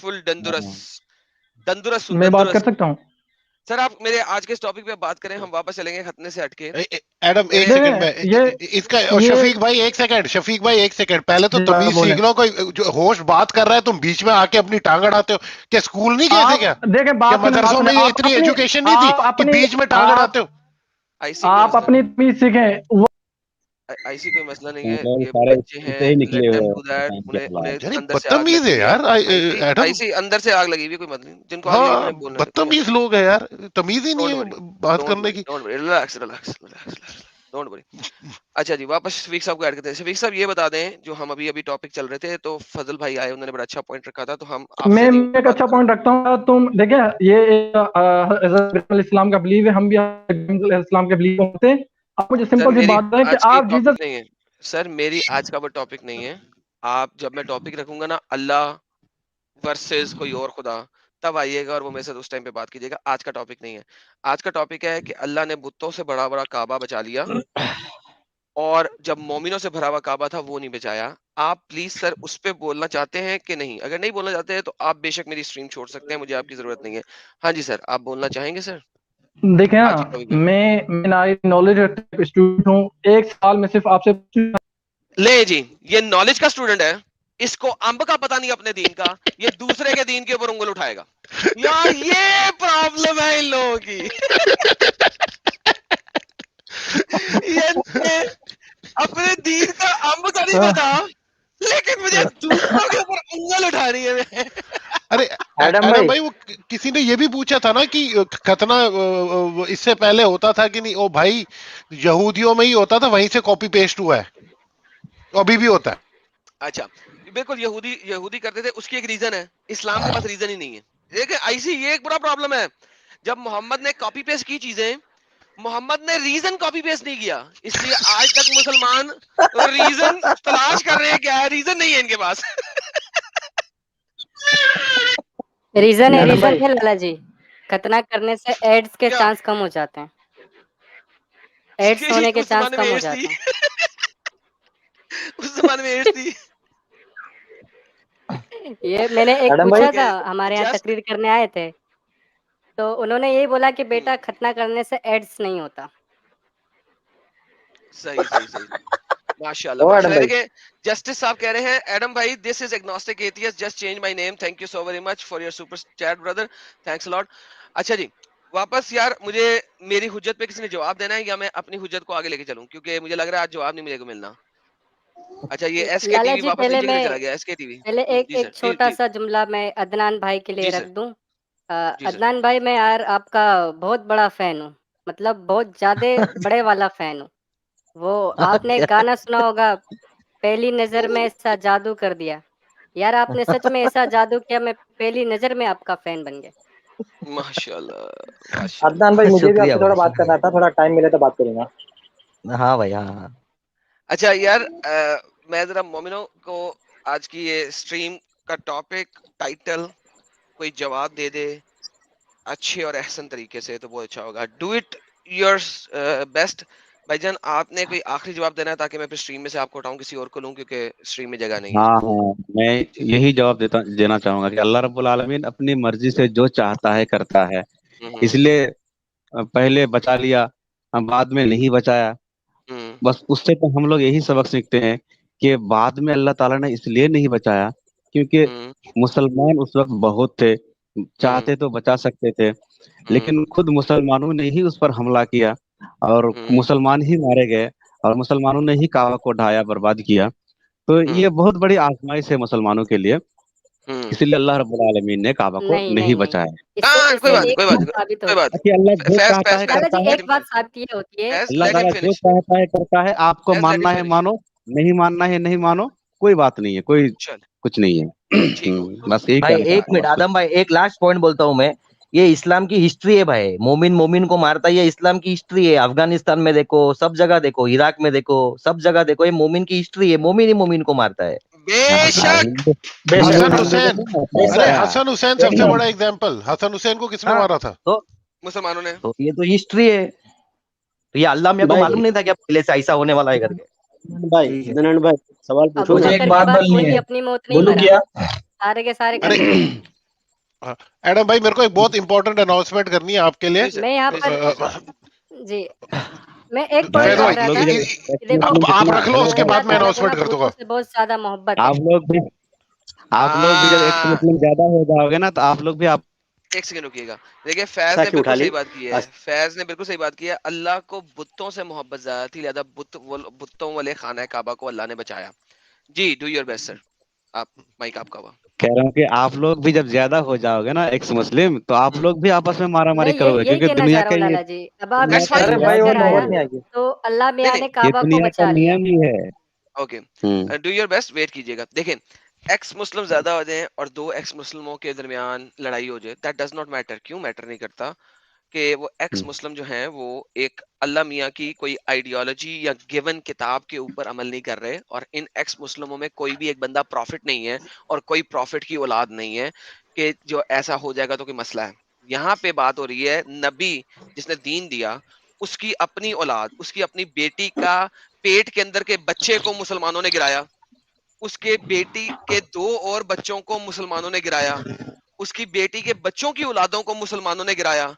فل دندرس میں بات کر سکتا ہوں سر. آپ میرے آج کے اس ٹاپک پہ بات کریں, ہم واپس چلیں گے ختنے سے ہٹ کے. ایڈم ایک سیکنڈ میں اس کا, شفیق بھائی ایک سیکنڈ پہلے تو تمیز سیکھ لو. کوئی جو ہوسٹ بات کر رہا ہے تم بیچ میں آ کے اپنی ٹانگ اڑاتے ہو. کیا اسکول نہیں گئے تھے کیا؟ دیکھیں بات مدرسوں میں یہ اتنی ایجوکیشن نہیں تھی کہ بیچ میں ٹانگ اڑاتے ہو. آپ اپنی تمیز سیکھیں. ایسی کوئی مسئلہ نہیں ہے, یہ بچے ہیں, let them do that. انہیں اندر سے آگ لگی ہوئی ہے, ایسی اندر سے آگ لگی ہوئی, کوئی مسئلہ نہیں. جن کو آگ لگی انہیں بولنا ہے. بدتمیز لوگ ہیں یار, تمیز ہی نہیں ہے بات کرنے کی. Don't worry. اچھا جی, واپس شفیق صاحب کو ایڈ کرتے ہیں. شفیق صاحب یہ بتا دیں, جو ہم ابھی ٹاپک چل رہے تھے, تو فضل بھائی آئے, انہوں نے بڑا اچھا پوائنٹ رکھا تھا, تو ہم میں ایک اچھا پوائنٹ رکھتا ہوں. تم دیکھیں یہ اسلام کا بلیو ہے, ہم بھی اسلام کے بلیو ہوتے ہیں. آپ مجھے سمپل سی بات ہے کہ آپ جیسس نہیں ہے سر, میری آج کا وہ ٹاپک نہیں ہے. آپ جب میں ٹاپک رکھوں گا نا, اللہ ورسز کوئی اور خدا, تب آئیے گا اور وہ میرے ساتھ اس ٹائم پہ بات کیجیے گا. آج کا ٹاپک نہیں ہے. آج کا ٹاپک ہے کہ اللہ نے بتوں سے بڑا بڑا کعبہ بچا لیا, اور جب مومنوں سے بھرا ہوا کعبہ تھا وہ نہیں بچایا. آپ پلیز سر اس پہ بولنا چاہتے ہیں کہ نہیں؟ اگر نہیں بولنا چاہتے ہیں تو آپ بے شک میری اسٹریم چھوڑ سکتے ہیں, مجھے آپ کی ضرورت نہیں ہے. ہاں جی سر, آپ بولنا چاہیں گے سر؟ دیکھیں میں نالج اسٹوڈنٹ ہوں. ایک سال میں صرف آپ سے لے جی, یہ نالج کا اسٹوڈنٹ ہے, اس کو امب کا پتہ نہیں اپنے دین کا, یہ دوسرے کے دین کے اوپر انگل اٹھائے گا. یار یہ پرابلم ہے ان لوگوں کی. یہ اپنے دین کا امب کا نہیں پتا, لیکن مجھے دوسروں کے اوپر انگل اٹھانی ہے. ارے ایڈم بھائی, وہ کسی نے یہ بھی پوچھا تھا نا کہ ختنہ اس سے پہلے ہوتا تھا کہ نہیں. او بھائی, یہودیوں میں ہی ہوتا تھا, وہیں سے کاپی پیسٹ ہوا ہے, ابھی بھی ہوتا ہے. اچھا بالکل, یہودی کرتے تھے, اس کی ایک ریزن ہے. اسلام کے پاس ریزن ہی نہیں ہے. دیکھیں ایسی یہ ایک بڑا پرابلم ہے. جب محمد نے کاپی پیسٹ کی چیزیں, محمد نے ریزن کاپی پیسٹ نہیں کیا, اس لیے آج تک مسلمان ریزن تلاش کر رہے ہیں. کیا ہے ریزن؟ نہیں ہے ان کے پاس. ریزن ہے لالا جی, ختنہ کرنے سے ایڈز کے چانس کم ہو جاتے ہیں. ایڈز ہونے کے چانس کم ہو جاتے ہیں. اس زمانے میں ایڈز تھی. یہ میں نے ایک پوچھا تھا, ہمارے یہاں تقریر کرنے آئے تھے, تو انہوں نے یہی بولا کہ بیٹا ختنہ کرنے سے ایڈز نہیں ہوتا. صحیح ماشاء اللہ. دیکھیں جسٹس صاحب کہہ رہے ہیں, ایڈم بھائی this is agnostic atheist, just change my name, thank you so very much for your super chat brother, thanks a lot. اچھا جی واپس, یار مجھے میری حجت پہ کسی نے جواب دینا ہے, یا میں اپنی حجت کو آگے لے کے چلوں, کیونکہ مجھے لگ رہا ہے آج جواب نہیں ملے گا ملنا. اچھا یہ ایس کے ٹی لالا وی جی واپس نیچے کیوں چلا گیا؟ ایس کے ٹی وی پہلے ایک چھوٹا سا جملہ میں عدنان بھائی کے لیے رکھ دوں. عدنان بھائی, میں یار آپ کا بہت بڑا فین ہوں, مطلب بہت زیادہ بڑے والا فین ہوں. وہ آپ نے گانا سنا ہوگا, پہلی نظر میں ایسا جادو کر دیا. یار آپ نے سچ میں ایسا جادو کیا, میں پہلی نظر میں آپ کا فین بن گیا. ماشاء اللہ. عدنان بھائی مجھے بھی آپ سے تھوڑا بات کرنا تھا, تھوڑا ٹائم ملے تو بات کروں گا. ہاں بھائی ہاں. اچھا یار, میں ذرا مومنوں کو آج کی یہ اسٹریم کا ٹاپک ٹائٹل کوئی جواب دے دے اچھے اور احسن طریقے سے, تو بہت اچھا ہوگا. Do it your best. بھائی جان آپ نے کوئی آخری جواب دینا ہے, تاکہ میں پھر اسٹریم میں سے آپ کو ہٹاؤں, کسی اور کو لوں, کیونکہ اسٹریم میں جگہ نہیں ہے. ہاں میں یہی جواب دینا چاہوں گا کہ اللہ رب العالمین اپنی مرضی سے جو چاہتا ہے کرتا ہے. اس لیے پہلے بچا لیا, بعد میں نہیں بچایا. بس اس سے تو ہم لوگ یہی سبق سیکھتے ہیں کہ بعد میں اللہ تعالیٰ نے اس لیے نہیں بچایا کیونکہ مسلمان اس وقت بہت تھے, چاہتے تو بچا سکتے تھے, لیکن خود مسلمانوں نے ہی اس پر حملہ کیا اور مسلمان ہی مارے گئے, اور مسلمانوں نے ہی کعبہ کو ڈھایا, برباد کیا. تو یہ بہت بڑی آزمائش ہے مسلمانوں کے لیے, اسی لیے اللہ رب العالمین نے کعبہ کو نہیں بچایا. اللہ جو چاہتا ہے کرتا ہے, ایک بات ثابت یہ ہوتی ہے, اللہ تعالیٰ جو چاہتا ہے کرتا ہے. آپ کو ماننا ہے مانو, نہیں ماننا ہے نہیں مانو, کوئی بات نہیں ہے, کوئی کچھ نہیں ہے. بس بھائی ایک منٹ آدم بھائی, ایک لاسٹ پوائنٹ بولتا ہوں میں. یہ اسلام کی ہسٹری ہے بھائی, مومن کو مارتا ہے, یہ اسلام کی ہسٹری ہے. افغانستان میں دیکھو, سب جگہ دیکھو, عراق میں دیکھو, سب جگہ دیکھو, یہ مومن کی ہسٹری ہے. مومن ہی مومن کو مارتا ہے. حسن حسین, ارے حسن حسین سب سے بڑا ایگزامپل. حسن حسین کو کس نے مارا تھا؟ تو مسلمانوں نے. تو یہ تو ہسٹری ہے. تو یہ اللہ میاں کو معلوم نہیں تھا کہ پہلے سے ایسا ہونے والا ہے کر کے. بھائی سوال پوچھو. مجھے ایک بات بولنی, اپنی موت نہیں مرا, سارے کے سارے. एडम भाई मेरे को एक बहुत इंपॉर्टेंट अनाउंसमेंट करनी है आपके लिए। मैं यहाँ पर जी मैं एक तो पॉइंट फैज बोल भाई रहा था कि देखो आप रख लो, उसके बाद मैं अल्लाह ताला को अनाउंसमेंट ना कर दूंगा। भूतों से बहुत ज्यादा मोहब्बत है। आप लोग भी जब एक मुस्लिम ज्यादा हो जाओगे ना तो आप लोग भी आप एक सेकंड रुकिएगा। देखिए फैज ने बिल्कुल सही बात की है, फैज ने बिल्कुल सही बात की है। अल्लाह को बुतों से मोहब्बत ज्यादा थी, लिहाजा बुतों वाले खाना काबा को अल्लाह ने बचाया। जी डू योर बेस्ट सर। आप माइक आपका हुआ। कह रहा हूँ कि आप लोग भी जब ज्यादा हो जाओगे ना एक्स मुस्लिम तो आप लोग भी आपस में मारा मैं मारी करोगे, यही क्योंकि कहना दुनिया चाह रहा के हूँ ये लाला जी। अब आप दैट्स इसको फाइन। अरे भाई रिवर्स वो कराया नौबत नहीं आएगी। तो अल्लाह नहीं मियाँ नहीं ने ये काबा को दुनिया का बचा लिया। नियम ही है। Okay do your best, wait कीजिएगा। देखें एक्स मुस्लिम ज्यादा हो जाए और दो एक्स मुस्लिमों के दरमियान लड़ाई हो जाए, दैट डज नॉट मैटर। क्यों मैटर नहीं करता? कि वो एक्स मुस्लिम जो हैं वो एक अल्लाह मियाँ की कोई आइडियोलॉजी या गिवन किताब के ऊपर अमल नहीं कर रहे, और इन एक्स मुस्लिमों में कोई भी एक बंदा प्रॉफिट नहीं है और कोई प्रॉफिट की औलाद नहीं है कि जो ऐसा हो जाएगा तो कोई मसला है। यहाँ पे बात हो रही है नबी जिसने दीन दिया, उसकी अपनी औलाद, उसकी अपनी बेटी का पेट के अंदर के बच्चे को मुसलमानों ने गिराया, उसके बेटी के दो और बच्चों को मुसलमानों ने गिराया, उसकी बेटी के बच्चों की औलादों को मुसलमानों ने गिराया,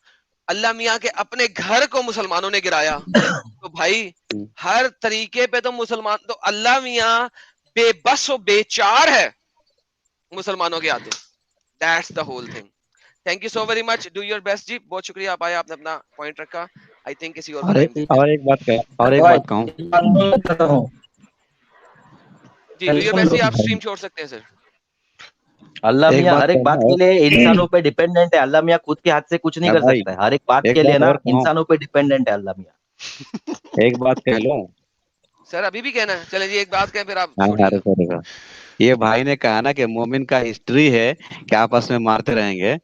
अल्लाह मियाँ के अपने घर को मुसलमानों ने गिराया। तो भाई हर तरीके पे तो मुसलमान, तो अल्लाह मियाँ बेबस और बेचार है मुसलमानों के आगे। That's the whole thing. Thank you so very much, do your best जी। बहुत शुक्रिया आप आए, आपने अपना पॉइंट रखा। आई थिंक किसी और को और टाइम एक देते हैं। और एक बात कह और एक भाई बात कहूँ जी डू योर बेस्ट जी, आप स्ट्रीम छोड़ सकते हैं सर। अल्लाह एक मियाँ बात हर एक बात कहना के है लिए इंसानों पे डिपेंडेंट है। अल्लाह मियाँ खुद के हाथ से कुछ नहीं कर भाई, सकता है। हर एक बात एक के लिए बात ना और कहूँ, इंसानों पे डिपेंडेंट है अल्लाह मियाँ। एक बात कह लो। सर अभी भी कहना है? चले जी एक बात कहें फिर आप हाँ हाँ, छोड़िएगा। रुको। ये भाई ने कहा ना कि मोमिन का हिस्ट्री है कि आपस में मारते रहेंगे।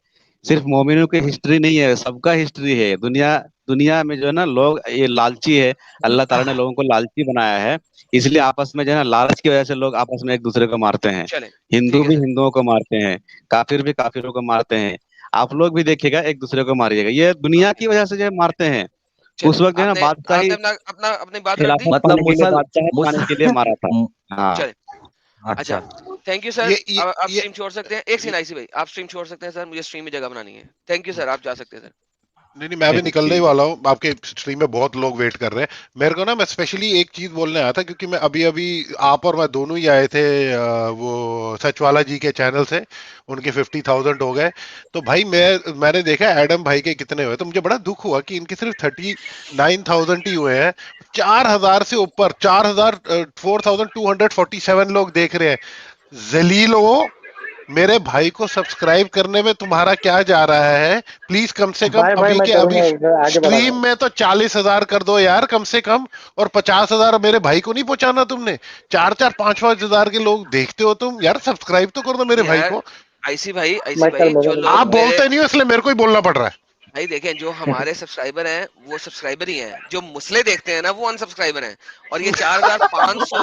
सिर्फ मोमिनों की हिस्ट्री नहीं है, सबका हिस्ट्री है। दुनिया दुनिया में जो है ना लोग ये लालची है। अल्लाह ताला ने लोगों को लालची बनाया है, इसलिए आपस में जो है ना लालच की वजह से लोग आपस में एक दूसरे को मारते हैं। चले हिंदू ठीक है भी सर। हिंदुओं को मारते हैं, काफिर भी काफिरों को मारते हैं। आप लोग भी देखिएगा, एक दूसरे को मारिएगा। ये दुनिया ओके की वजह से जो है मारते हैं। चले, उस वक्त जो है ना आपने बादशाही आपने अपना अपना अपनी बात रख दी। खिलाफत मतलब पाने के लिए, बादशाहत पाने के लिए मारा था। हाँ। चले अच्छा, अच्छा थैंक यू सर। ये अब आप ये स्ट्रीम छोड़ सकते हैं। एक सेकंड आईसी भाई, आप स्ट्रीम छोड़ सकते हैं सर, मुझे स्ट्रीम में जगह बनानी है। थैंक यू सर, आप जा सकते हैं सर। नहीं मैं भी ठीक निकलने ही ठीक। वाला हूँ, आपके स्ट्रीम में बहुत लोग वेट कर रहे हैं। मेरे को ना, मैं स्पेशली एक चीज बोलने आया था, क्योंकि मैं अभी अभी आप और मैं दोनों ही आए थे वो सचवाला जी के चैनल से, उनके 50,000 हो गए। तो भाई मैंने देखा एडम भाई के कितने हुए, तो मुझे बड़ा दुख हुआ कि इनके सिर्फ 39,000 ही हुए हैं। 4,000 से ऊपर, 4,000 4,247 लोग देख रहे हैं। जलीलो, मेरे भाई को सब्सक्राइब करने में तुम्हारा क्या जा रहा है? प्लीज कम से कम भाई भाई अभी मैं के अभी करूंगा, इधर आगे बढ़ा रहा स्ट्रीम हूँ। में तो 40,000 कर दो यार कम से कम। और 50,000 मेरे भाई को नहीं पहुंचाना तुमने? 4-4 5-5 हजार के लोग देखते हो तुम यार, सब्सक्राइब तो कर दो मेरे भाई यार को। आईसी मैं भाई कर जो दूंगा लोग आप मैं मेरे बोलते नहीं हो इसलिए मेरे को ही बोलना पड़ रहा है। भाई देखें, जो हमारे सब्सक्राइबर हैं वो सब्सक्राइबर ही हैं, जो मुसले देखते हैं ना वो अनसब्सक्राइबर हैं। और ये 4,500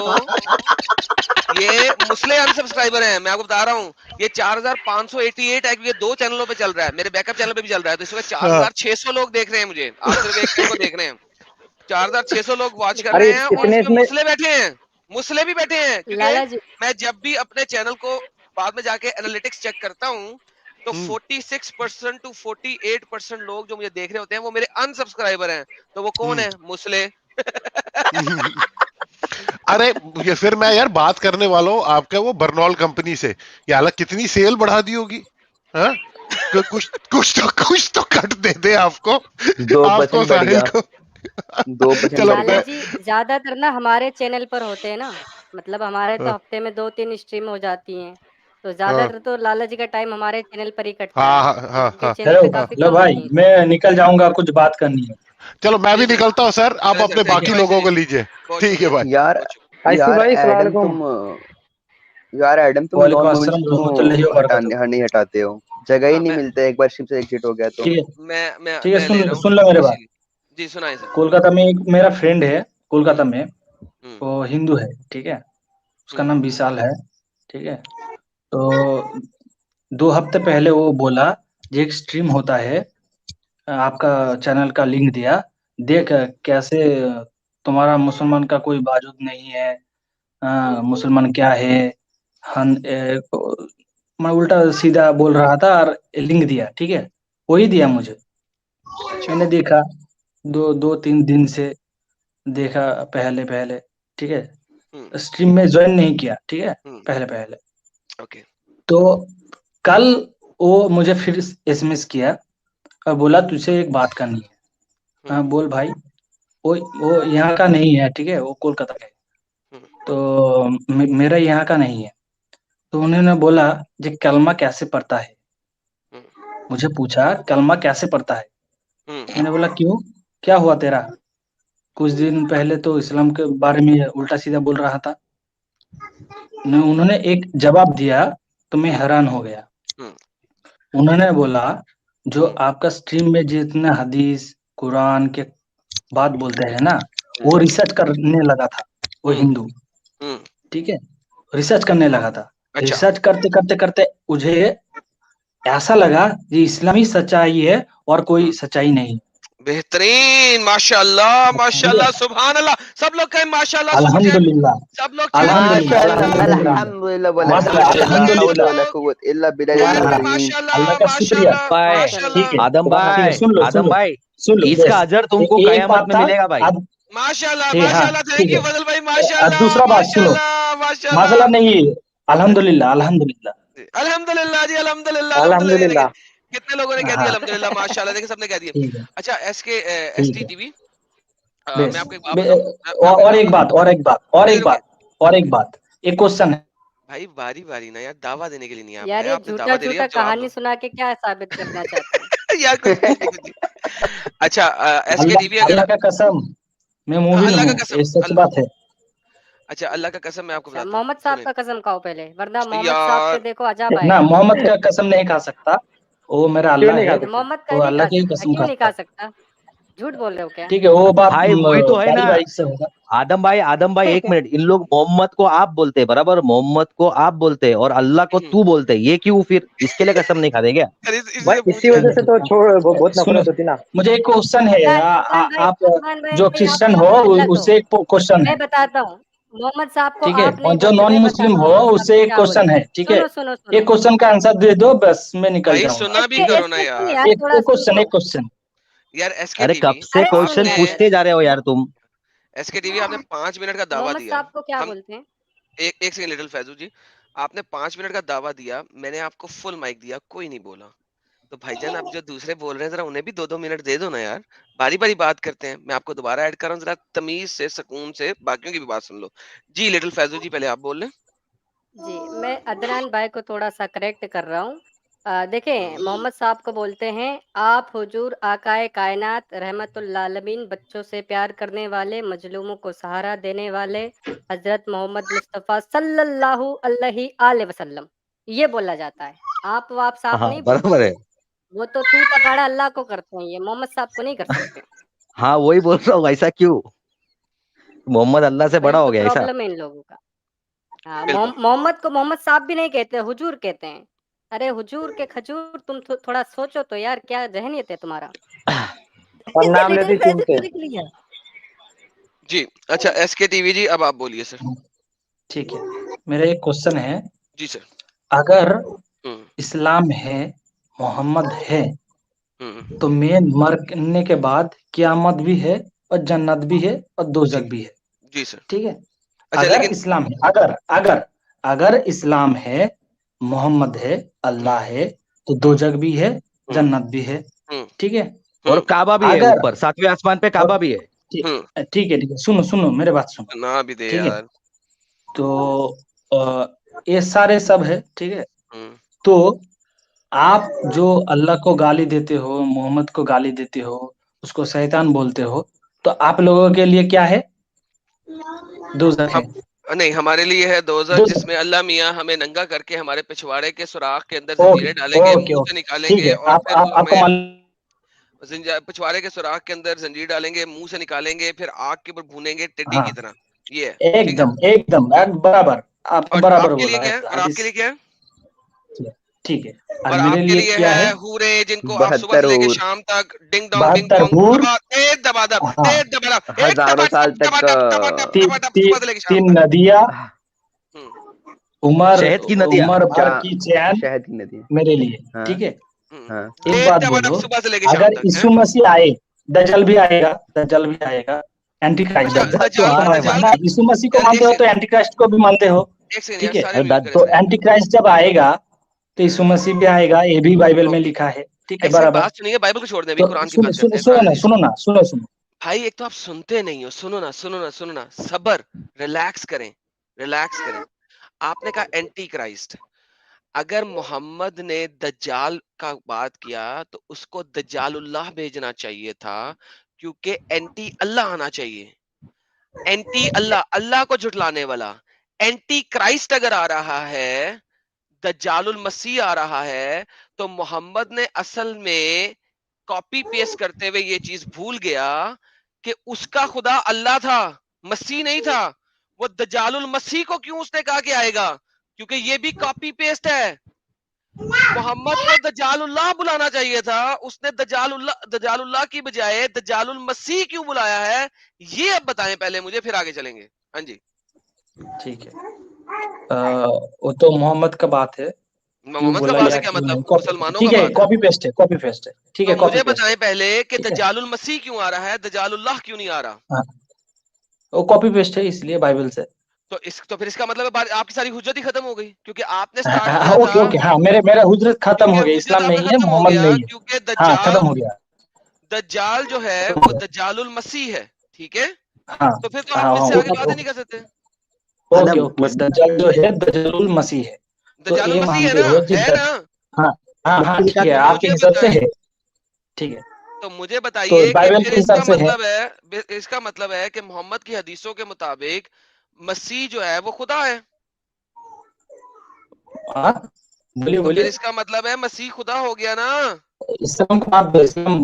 ये मुसले अनसब्सक्राइबर हैं, मैं आपको बता रहा हूँ। ये 4,588 है, क्योंकि दो चैनलों पे चल रहा है, मेरे बैकअप चैनल पे भी चल रहा है। तो इस वक्त हाँ, 4,600 लोग देख रहे हैं मुझे, आप सिर्फ एक चैनल को देख रहे हैं। 4,600 लोग वॉच कर अरे रहे हैं, और इतने इसमें इसमें मुसले बैठे हैं, मुसले भी बैठे हैं। क्योंकि लाला जी मैं जब भी अपने चैनल को बाद में जाके एनालिटिक्स चेक करता हूँ तो हम्म, 46% टू 48% लोग जो मुझे देख रहे होते हैं वो मेरे अनसब्सक्राइबर हैं। तो वो कौन हम्म, है? मुसले। हम्म। अरे ये फिर मैं यार बात करने वाला हूँ आपके वो बर्नौल कंपनी से। ये हालत कितनी सेल बढ़ा दी होगी, हाँ? कुछ तो कट दे दे आपको, आपको 2% बढ़ साहिल गया, को। 2% चलो बढ़ लाला गया। मैं जी ज्यादातर ना हमारे चैनल पर होते हैं ना, मतलब हमारे तो हफ्ते में 2-3 स्ट्रीम हो जाती हैं, तो हाँ ज्यादातर तो लाला जी का टाइम हमारे चैनल पर ही कटता हाँ है। हाँ हाँ उनके हाँ चैनल हेलो पे हाँ। काफी हेलो कम भाई, होती हैं मैं निकल जाऊंगा, कुछ बात करनी है। चलो मैं जी भी जी निकलता हूँ सर, आप चले सर, अपने थैंक बाकी यू लोगों आईसी को जी, लीजिए। बहुत ठीक है शुक्रिया, भाई। यार बहुत शुक्रिया। आइसू यार भाई सलाम एडम अलैकुम। तुम नॉन वालेकुम मोमेंट्स अस्सलाम रहमतुल्लाहि व क्यों बरकातहू। नहीं हटाते हो? जगह ही हाँ नहीं मिलता एक बार शिप से एग्जिट हो गया तो। ठीक है, ठीक है, मैं ले सुन रहा हूँ सुन लो मेरे बात। इसीलिए। जी सुनाए सर। कोलकाता में एक मेरा फ्रेंड है, कोलकाता हम्म में। हम्म वो हिंदू है, ठीक है। उसका हम्म नाम विशाल है, ठीक है। तो 2 हफ्ते पहले वो बोला, जो एक स्ट्रीम होता है, आपका चैनल का लिंक दिया, देख हम्म कैसे तुम्हारा मुसलमान का कोई बाजूद नहीं है। मुसलमान क्या है, हन मैं उल्टा सीधा बोल रहा था और लिंक दिया, ठीक है, वही दिया मुझे। मैंने देखा 2-3 दिन से देखा पहले, ठीक है, स्ट्रीम में ज्वाइन नहीं किया, ठीक है, पहले। ओके। तो कल वो मुझे फिर एसएमएस किया और बोला तुझसे एक बात करनी है। हाँ बोल भाई। वो यहाँ का नहीं है, ठीक है, वो कोलकाता का है, तो मेरा यहाँ का नहीं है। तो उन्होंने बोला ये कलमा कैसे पढ़ता है, मुझे पूछा कलमा कैसे पढ़ता है। मैंने बोला क्यों, क्या हुआ तेरा? कुछ दिन पहले तो इस्लाम के बारे में उल्टा सीधा बोल रहा था। उन्होंने एक जवाब दिया तो मैं हैरान हो गया। उन्होंने बोला जो आपका स्ट्रीम में जितने हदीस कुरान के बात बोलते हैं ना, वो रिसर्च करने लगा था, वो हिंदू, ठीक है, रिसर्च करने लगा था। रिसर्च करते मुझे ऐसा लगा ये इस्लामी सच्चाई है और कोई सच्चाई नहीं। बेहतरीन, माशाल्लाह माशाल्लाह, सुभान अल्लाह। सब लोग कहें माशाल्लाह, अल्हम्दुलिल्लाह, सब लोग अल्लाह का शुक्रिया। ठीक है, आदम भाई, सुन लो इसका अजर तुमको कयामत में मिलेगा भाई। माशाल्लाह हाँ, माशाल्लाह, थैंक यू फजल भाई, माशाल्लाह। दूसरा बात सुनो, माशाल्लाह नहीं, अल्हम्दुलिल्लाह अल्हम्दुलिल्लाह जी, अल्हम्दुलिल्लाह। कितने लोगों ने कह दिया अल्हम्दुलिल्लाह माशाल्लाह? देखिए सबने कह दिया। अच्छा, एसटी टीवी, मैं आपको एक बात और एक बात, एक क्वेश्चन है भाई, बारी ना यार, दावा देने के लिए नहीं यार, ये झूठा कहानी सुना के क्या साबित करना चाहते हैं? यार कुछ। अच्छा, एसके टीवी, अल्लाह का कसम मैं मोमिन हूँ, ये सच बात है। अच्छा, अल्लाह का कसम मैं आपको बताता हूँ। मोहम्मद साहब का कसम खाओ पहले, वरना मोहम्मद साहब पे देखो अजाब आएगा। ना, मोहम्मद का कसम नहीं खा सकता, वो मेरा अल्लाह है, मोहम्मद का वो अल्लाह की कसम क्यों नहीं खा सकता? झूठ बोल रहे हो क्या? ठीक है, वो बात भाई वही तो है ना। आदम भाई एक मिनट, इन लोग मोहम्मद को आप बोलते हैं, बराबर, मोहम्मद को आप बोलते हैं और अल्लाह को तू बोलते हैं, ये क्यों फिर इसके लिए कसम नहीं खाते क्या? भाई इसी वजह से तो छोड़, बहुत नफरत होती ना। मुझे एक क्वेश्चन है, आप जो क्रिश्चियन हो उससे एक क्वेश्चन है, मैं बताता हूँ। मोहम्मद साहब को ठीक है, आप नहीं, जो नॉन मुस्लिम हो उससे एक क्वेश्चन है, ठीक है, एक क्वेश्चन का आंसर दे दो बस, मैं निकल जाऊंगा। सुना भी करो ना यार, एक क्वेश्चन यार। एसके अरे कब से क्वेश्चन पूछते जा रहे हो यार तुम? एसके टीवी, आपने 5 मिनट का दावा दिया। साहब को क्या बोलते हैं? एक सेकंड लिटिल फैजू जी, आपने 5 मिनट का दावा दिया, मैंने आपको फुल माइक दिया, कोई नहीं बोला। तो भाईजान, आप जो दूसरे बोल रहे हैं जरा उन्हें भी 2-2 मिनट दे दो ना यार, बारी बात करते हैं। मैं आपको दोबारा ऐड कर रहा हूँ, जरा तमीज से, सुकून से बाकियों की भी बात सुन लो। जी लिटिल फैजू जी, पहले आप बोल लें। जी, मैं अदनान भाई को थोड़ा सा करेक्ट कर रहा हूँ। देखें, मोहम्मद साहब को बोलते हैं आप हुजूर आकाए कायनात रहमतुल आलमीन, बच्चों से प्यार करने वाले, मजलूमों को सहारा देने वाले हजरत मोहम्मद मुस्तफ़ा सल्लल्लाहु अलैहि वसल्लम, ये बोला जाता है। आप साहब नहीं, बराबर है, वो तो तू तकाड़ा अल्लाह को करते हैं, ये मोहम्मद साहब को नहीं कर सकते। हाँ वही बोल रहा हूँ, ऐसा क्यों? मोहम्मद अल्लाह से बड़ा हो गया ऐसा? प्रॉब्लम है इन लोगों का। हाँ, मोहम्मद को मोहम्मद साहब भी नहीं कहते, हुजूर कहते हैं। अरे हुजूर के खजूर, तुम थोड़ा सोचो तो यार, क्या जहनियत है तुम्हारा? और नाम लेती चुनते। जी अच्छा, एसके टीवी जी, अब आप बोलिए सर। ठीक है, मेरा एक क्वेश्चन है। जी सर। अगर इस्लाम है, मोहम्मद है, तो मैं मरने के बाद क़यामत भी है और जन्नत भी है और दोज़ख भी है। जी सर। ठीक है, अगर इस्लाम है, अगर इस्लाम है, मोहम्मद है, अल्लाह है, तो दोज़ख भी है, जन्नत भी है। ठीक है, और काबा भी है, ऊपर 7वें आसमान पे काबा भी है। ठीक है, सुनो मेरे बात सुनो ना भी दे ठीक यार। है, तो ये सारे सब है, ठीक है। तो आप जो अल्लाह को गाली देते हो, मोहम्मद को गाली देते हो, उसको शैतान बोलते हो, तो आप लोगों के लिए क्या है? दोज़ख है। नहीं, हमारे लिए है दोज़ख, जिसमें अल्लाह मियाँ हमें नंगा करके हमारे पिछवाड़े के सुराख के अंदर जंजीरें डालेंगे, मुंह से निकालेंगे, और फिर पिछवाड़े के सुराख के अंदर जंजीर डालेंगे, मुंह से निकालेंगे, फिर आग के ऊपर भूनेंगे टिड्डी की तरह। ये है एकदम बराबर, आपने बराबर बोला। और आपके लिए क्या है? ठीक है, और आपके लिए क्या है? हूरे, जिनको आप सुबह से लेके शाम तक डिंग डोंग हजारों साल तक 3 नदियाँ, शहद की नदियाँ उमर भर हाँ, की चैन शहद की नदियाँ मेरे लिए, हाँ ठीक है। हाँ एक बात बोलो, सुबह से लेके शाम अगर तक यीशु मसीह आए, दज्जल भी आएगा, दज्जल भी आएगा, एंटी क्राइस्ट अच्छा, दज्जल तो आता है दज्जाल ना, यीशु मसीह को मानते हो तो एंटी क्राइस्ट को भी मानते हो, एक सेकंड ठीक यार, है। सारे म्यूट करें तो सारे। एंटी क्राइस्ट जब आएगा तो यीशु मसीह भी आएगा, ये भी बाइबल में लिखा है, ठीक है, एक सेकंड, बराबर। बात सुनिए, बाइबल को छोड़ दें, अभी तो कुरान की सुनो बात सुनो करते हैं। सुनो कुरान ना, हदीस। सुनो ना, सुनो सुनो भाई एक तो आप सुनते नहीं हो, सुनो ना सुनो ना सुनो ना, सबर, रिलैक्स करें, रिलैक्स करें। आपने कहा एंटी क्राइस्ट, अगर मोहम्मद ने दज्जाल का बात किया तो उसको दज्जालुल्लाह भेजना चाहिए था, क्योंकि एंटी अल्लाह आना चाहिए। एंटी अल्लाह, अल्लाह को झुटलाने वाला। एंटी क्राइस्ट अगर आ रहा है, दज्जालुल मसीह आ रहा है, तो मोहम्मद ने असल में कॉपी पेस्ट करते हुए ये चीज भूल गया कि उसका खुदा अल्लाह था, मसीह नहीं था। वो दज्जालुल मसीह को क्यों उसने कहा कि आएगा, क्योंकि ये भी कॉपी पेस्ट है। मोहम्मद को दज्जालुल्लाह बुलाना चाहिए था, उसने दज्जालुल्लाह की बजाय दज्जालुल मसीह क्यों बुलाया है, ये अब बताएं पहले मुझे, फिर आगे चलेंगे। हाँ जी, ठीक है। वो तो मोहम्मद का बात है, क्यों मोहम्मद का बोला बात या है क्या क्यों नहीं, मतलब, मुसलमानों का ठीक है, बात है। कॉपी पेस्ट है, कॉपी पेस्ट है, ठीक तो है, कॉपी मुझे पेस्ट है, बताएं पहले कि ठीक है। दज्जालुल मसीह क्यों आ रहा है, दज्जालुल्लाह क्यों नहीं आ रहा। हाँ, वो कॉपी पेस्ट है इसलिए बाइबल से। तो फिर इसका मतलब है आपकी सारी हुज्जत ही खत्म हो गई, क्योंकि आपने स्टार्ट किया था, ओके ओके, हाँ, मेरा हुजरत खत्म क्योंकि हो गया, हुज्जत इस्लाम आपका नहीं है, खत्म हो मोहम्मद गया, नहीं है, क्योंकि हाँ, खत्म दज्जाल, हो गया, दज्जाल जो है खत्म हो वो गया। दज्जालुल मसीह है, ठीक है। हाँ तो फिर तो हाँ हम हाँ, इससे आगे बात ही नहीं कर सकते। ओके ओके, दज्जाल जो है दज्जालुल मसीह है, तो दज्जालुल ये मसीह है मानते ना, हो जी है ना। हाँ हाँ हाँ, ठीक है, तो आपके मुझे हिसाब से बताएं, है, ठीक है। तो मुझे तो बताइए कि बाइबल फिर के हिसाब इसका से है, मतलब है, इसका मतलब है कि मोहम्मद की हदीसों के मुताबिक मसीह जो है वो खुदा है। हाँ, बोलिए तो फिर बोलिए। इसका मतलब है मसीह खुदा हो गया ना। इस्लाम को आप, इस्लाम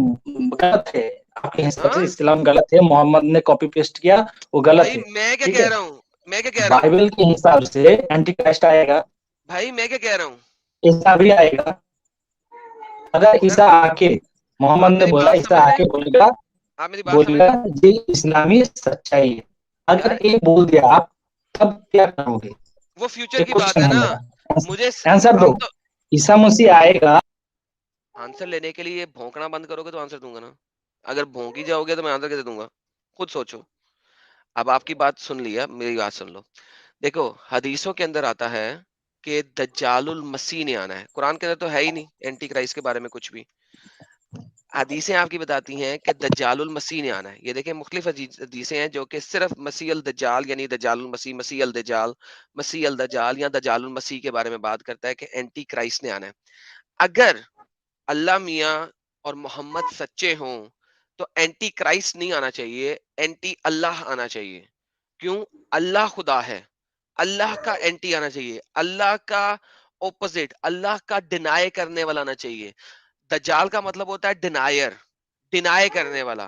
गलत है, आपके हिसाब से हाँ इस्लाम गलत है, मोहम्मद ने कॉपी पेस्ट किया, वो गलत भाई, है, मैं क्या ठीक कह है। रहा हूँ, मैं क्या कह रहा हूँ बाइबल के हिसाब से एंटी क्राइस्ट आएगा, भाई, मैं क्या कह रहा हूँ। ईसा भी आएगा। अगर अगर ईसा आके, आप मोहम्मद ने मेरी बोला, बात ईसा समझ रहे आके हैं, बोलेगा, आप मेरी बात समझ रहे हैं जी इस्लामी सच्चाई है, अगर यार, ये बोल दिया आप, तब क्या करोगे? वो फ्यूचर ये की बात क्वेश्चन है है ना। मेरा, मुझे आंसर दो। हम तो ईसा मसीह आएगा, आंसर लेने के लिए भौंकना बंद करोगे तो आंसर दूंगा ना। अगर भौंकी जाओगे तो मैं आंसर कैसे दूंगा, खुद सोचो। अब आपकी बात सुन लिया, मेरी बात सुन लो। देखो, हदीसों के अंदर आता है कि दज्जालुल मसीह ने आना है, कुरान के अंदर तो है ही नहीं एंटी क्राइस्ट के बारे में कुछ भी। हदीसें आपकी बताती हैं कि दज्जालुल मसीह ने आना है। ये देखें, मुख्तलिफ हदीसें हैं जो कि सिर्फ मसीह अल दज्जाल यानी दज्जालुल मसीह, मसीह अल दज्जाल, मसीह अल दज्जाल या दज्जालुल मसीह के बारे में बात करता है कि एंटी क्राइस्ट ने आना है। अगर अल्लाह मियाँ और मोहम्मद सच्चे हों तो एंटी क्राइस्ट नहीं आना चाहिए, एंटी अल्लाह आना चाहिए। क्यों? अल्लाह खुदा है, अल्लाह का एंटी आना चाहिए, अल्लाह का ओपोजिट, अल्लाह का डिनाई करने वाला आना चाहिए। दज्जाल का मतलब होता है डिनायर, डिनाई करने वाला।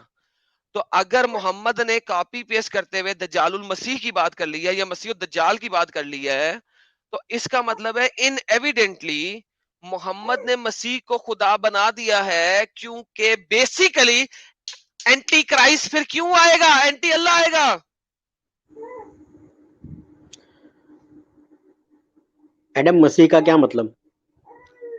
तो अगर मोहम्मद ने कॉपी पेस्ट करते हुए दज्जालुल मसीह की बात कर ली है या मसीह दज्जाल की बात कर ली है, तो इसका मतलब है इन एविडेंटली मोहम्मद ने मसीह को खुदा बना दिया है, क्योंकि बेसिकली एंटी क्राइस्ट फिर क्यों आएगा, एंटी अल्लाह आएगा। एडम मसीह का क्या मतलब?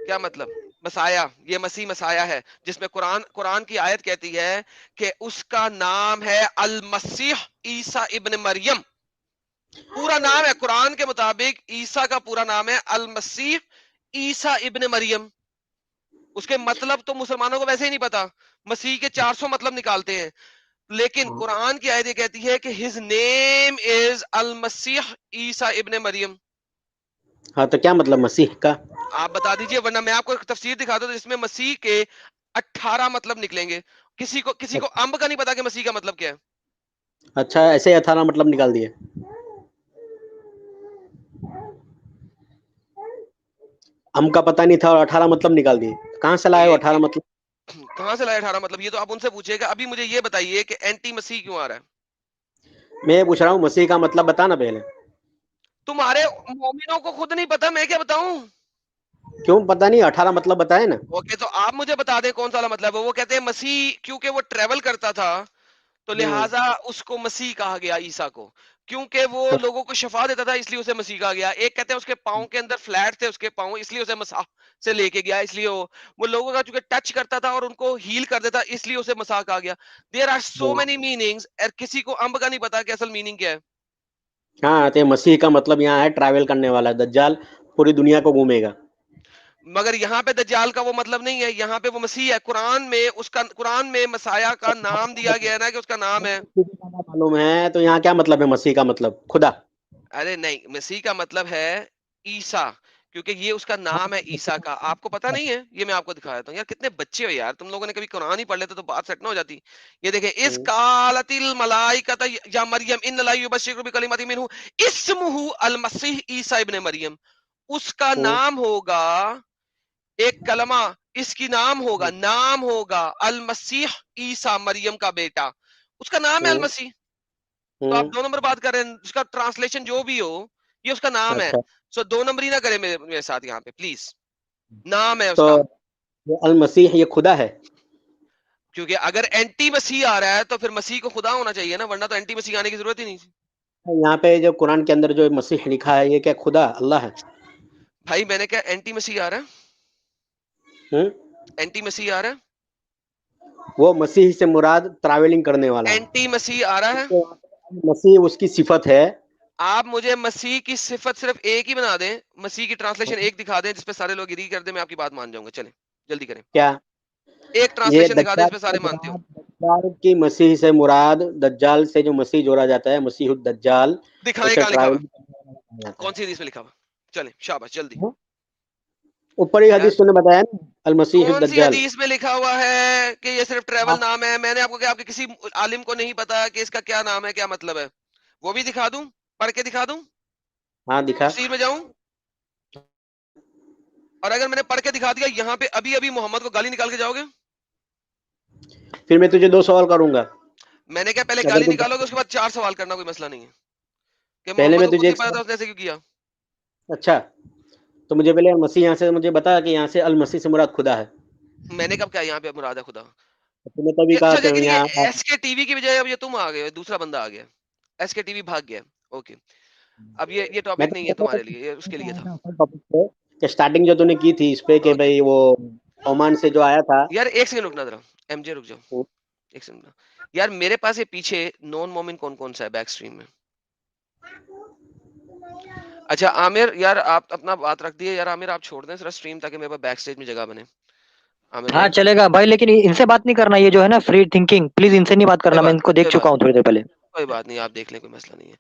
क्या मतलब? मसाया, ये मसीह मसाया है, जिसमें कुरान की आयत कहती है कि उसका नाम है अल मसीह ईसा इब्न मरियम। पूरा नाम है कुरान के मुताबिक, ईसा का पूरा नाम है अल मसीह ईसा इब्न मरियम। उसके मतलब तो मुसलमानों को वैसे ही नहीं पता, मसीह के 400 मतलब निकालते हैं, लेकिन कुरान की आयत कहती है कि हिज नेम इज अल मसीह ईसा इब्न मरियम। हाँ, तो क्या मतलब मसीह का? आप बता दीजिए, वरना मैं आपको एक तफसीर दिखा दूं जिसमें मसीह के 18 मतलब निकलेंगे। किसी को अंब का नहीं पता कि मसीह का मतलब क्या है। अच्छा, ऐसे 18 मतलब निकाल दिए। अम का पता नहीं था और 18 मतलब निकाल दिए, कहाँ से लाए 18 मतलब? कहां से लाए 18 मतलब, ये तो आप उनसे पूछिएगा। अभी मुझे ये बताइए कि एंटी मसीह क्यों आ रहा है। मैं पूछ रहा हूँ मसीह का मतलब बता ना पहले। तुम्हारे मोमिनों को खुद नहीं पता, मैं क्या बताऊं। क्यों पता नहीं? 18 मतलब बताए ना। ओके, तो आप मुझे बता दें कौन सा वाला मतलब है। वो कहते हैं मसीह क्योंकि वो ट्रेवल करता था तो लिहाजा उसको मसीह कहा गया ईसा को, کیونکہ وہ لوگوں کو شفا دیتا تھا اس لیے اسے مسیح کہا گیا. ایک کہتے ہیں اس کے پاؤں کے اندر فلیٹ تھے اس کے پاؤں اس لیے اسے مسیح سے لے کے گیا, اس لیے وہ لوگوں کا چونکہ ٹچ کرتا تھا اور ان کو ہیل کر دیتا اس لیے اسے مسیح کہا گیا. There are so many meanings, اور کسی کو امب کا نہیں پتا کہ اصل میننگ کیا ہے. ہاں تو مسیح کا مطلب یہاں ہے ٹریول کرنے والا, دجال پوری دنیا کو گھومے گا. مگر یہاں پہ دجال کا وہ مطلب نہیں ہے, یہاں پہ وہ مسیح ہے. قرآن میں مسیح کا نام دیا گیا ہے نا کہ اس کا نام ہے. معلوم ہے تو یہاں کیا مطلب ہے مسیح کا مطلب؟ خدا. ارے نہیں, مسیح کا مطلب ہے عیسیٰ, کیونکہ یہ اس کا نام ہے عیسیٰ کا. آپ کو پتا نہیں ہے؟ یہ میں آپ کو دکھا دیتا ہوں. یار کتنے بچے ہو یار, تم لوگوں نے کبھی قرآن ہی پڑھ لیتے تو بات سیٹ نہ ہو جاتی. یہ دیکھیں, اس قالت الملائکۃ یا مریم ان اللہ یبشرک بکلمۃ منہ اسمہ المسیح عیسیٰ ابن مریم. اس کا نام ہوگا ایک کلمہ, اس کی نام ہوگا المسیح عیسیٰ مریم کا بیٹا. اس کا نام ہے المسیح. تو آپ 2 نمبر بات کر رہے ہیں, اس کا ٹرانسلیشن جو بھی ہو یہ اس کا نام ہے. سو 2 نمبر ہی نہ کریں میرے ساتھ یہاں پہ پلیز. نام ہے اس کا. المسیح یہ خدا ہے, کیونکہ اگر اینٹی مسیح آ رہا ہے تو پھر مسیح کو خدا ہونا چاہیے نا, ورنہ تو اینٹی مسیح آنے کی ضرورت ہی نہیں تھی. یہاں پہ جو قرآن کے اندر جو مسیح لکھا ہے یہ کیا خدا اللہ ہے؟ بھائی میں نے کہا اینٹی مسیح آ رہا ہے, اینٹی مسیح آ رہا ہے. وہ مسیح سے مراد ٹریولنگ کرنے والا ہے. اینٹی مسیح آ رہا ہے. مسیح اس کی صفت ہے. آپ مجھے مسیح کی صفت صرف ایک ہی بنا دیں, مسیح کی ٹرانسلیشن ایک دکھا دیں جس پہ سارے لوگ اگری کر دیں, میں آپ کی بات مان جاؤں گا. چلیں جلدی کریں. کیا ایک ٹرانسلیشن دکھا دیں جس پہ سارے مانتے ہو. دجال کی مسیح سے مراد, دجال سے جو مسیح جوڑا جاتا ہے مسیح الدجال, دکھائیں کہاں لکھا ہوا, کون سی حدیث میں لکھا ہوا؟ چلیں شاباش جلدی. اوپر ہی حدیث نے بتایا نا المسیح کون سی الدجال. حدیث میں لکھا ہوا ہے کہ یہ صرف ٹریول نام ہے؟ میں نے آپ کو کہا آپ کے کسی عالم کو نہیں پتا کہ اس کا کیا نام ہے, کیا مطلب ہے. وہ بھی دکھا دوں, پڑھ کے دکھا دوں, ہاں دکھا. تفسیر میں جاؤں, اور اگر میں نے پڑھ کے دکھا دیا یہاں پہ ابھی محمد کو گالی نکال کے جاؤ گے؟ پھر میں تجھے 2 سوال کروں گا. میں نے کہا پہلے گالی نکالو گے, اس کے بعد 4 سوال کرنا, کوئی مسئلہ نہیں ہے. کہ پہلے محمد میں کو خود تجھے نہیں پتا تھا اس نے ایسے کیوں کیا. اچھا تو مجھے پہلے مسیح یہاں سے مجھے بتا کہ یہاں سے المسیح سے مراد خدا ہے. میں نے کب کہا یہاں پہ مراد ہے خدا؟ تم نے تبھی کہا اچھا کہ لیکن یہاں یہ ایس کے ٹی وی کی بجائے اب یہ تم آ گئے, دوسرا بندہ آ گیا, ایس کے ٹی وی بھاگ گیا. اوکے, اب یہ ٹاپک نہیں ہے تمہارے لیے, یہ اس کے لیے تھا. کہ سٹارٹنگ جو تو نے کی تھی اس پہ کہ بھئی وہ عمان سے جو آیا تھا. یار ایک سیکنڈ رکنا ذرا, ایم جے رک جاؤ ایک سیکنڈ. یار میرے پاس یہ پیچھے نون مومن کون سا ہے بیک سٹریم میں؟ اچھا عامر, یار آپ اپنا بات رکھ دیے. یار عامر آپ چھوڑ دیں ذرا سٹریم تاکہ میرے پاس بیک سٹیج میں جگہ بنے. ہاں چلے گا بھائی, لیکن ان سے بات نہیں کرنا, یہ جو ہے نا فری تھنکنگ, پلیز ان سے نہیں بات کرنا, میں ان کو دیکھ چکا ہوں تھوڑی دیر پہلے. کوئی بات نہیں, آپ دیکھ لیں, کوئی مسئلہ نہیں ہے.